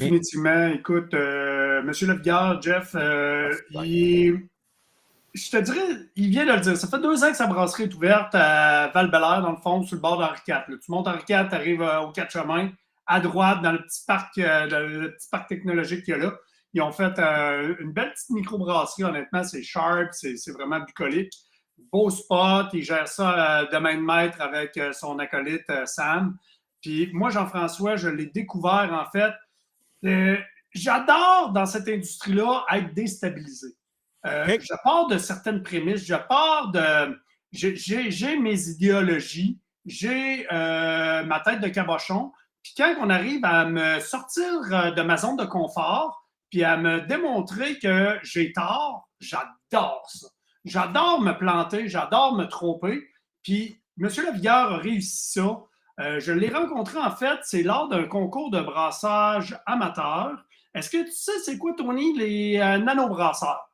Définitivement. Écoute, Monsieur Lefgare, Jeff, je te dirais, il vient de le dire. Ça fait 2 ans que sa brasserie est ouverte à Val-Bélair, dans le fond, sur le bord d'Henri IV. Là. Tu montes Henri IV, tu arrives au Quatre Chemins, à droite, dans le petit parc technologique qu'il y a là. Ils ont fait une belle petite microbrasserie, honnêtement. C'est sharp, c'est vraiment bucolique. Beau spot, il gère ça de main de maître avec son acolyte Sam. Puis moi, Jean-François, je l'ai découvert, en fait. Euh, J'adore, dans cette industrie-là, être déstabilisé. OK. Je pars de certaines prémices, je pars de. J'ai mes idéologies, j'ai ma tête de cabochon. Puis quand on arrive à me sortir de ma zone de confort, puis à me démontrer que j'ai tort, j'adore ça. J'adore me planter, j'adore me tromper. Puis M. Lavigueur a réussi ça. Je l'ai rencontré, en fait, c'est lors d'un concours de brassage amateur. Est-ce que tu sais c'est quoi, Tony, les nanobrasseurs?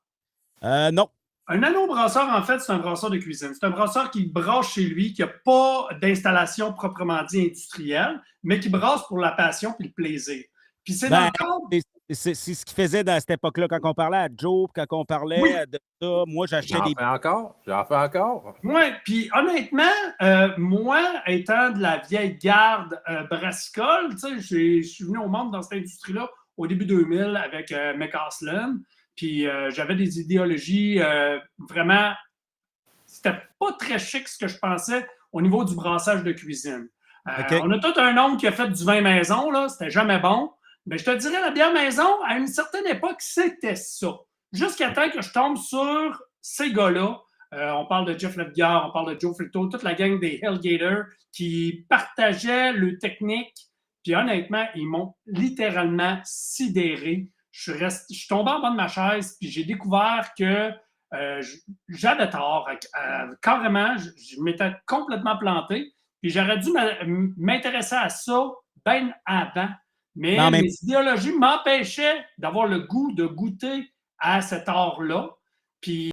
Non. Un nanobrasseur, en fait, c'est un brasseur de cuisine. C'est un brasseur qui brasse chez lui, qui n'a pas d'installation proprement dit industrielle, mais qui brasse pour la passion et le plaisir. Puis c'est dans Ben, le cadre. c'est ce qu'il faisait dans cette époque-là, quand on parlait à Joe, quand on Oui, parlait de ça. Moi, j'achetais J'en des. fais encore. J'en fais encore. oui. Puis honnêtement, moi, étant de la vieille garde brassicole, tu sais, je suis venu au monde dans cette industrie-là au début 2000 avec McCaslin. Puis j'avais des idéologies vraiment. C'était pas très chic ce que je pensais au niveau du brassage de cuisine. OK. On a tout un homme qui a fait du vin maison, là, c'était jamais bon. Mais je te dirais, la bière maison, à une certaine époque, c'était ça. Jusqu'à temps que je tombe sur ces gars-là. On parle de Jeff Lavigueur, on parle de Joe Fritto, toute la gang des Hellgators qui partageaient le technique. Puis honnêtement, ils m'ont littéralement sidéré. Je suis tombé en bas de ma chaise, puis j'ai découvert que j'avais tort. Carrément, je m'étais complètement planté. Puis j'aurais dû m'intéresser à ça bien avant. Mais Non, mais mes idéologies m'empêchaient d'avoir le goût de goûter à cet art-là. Puis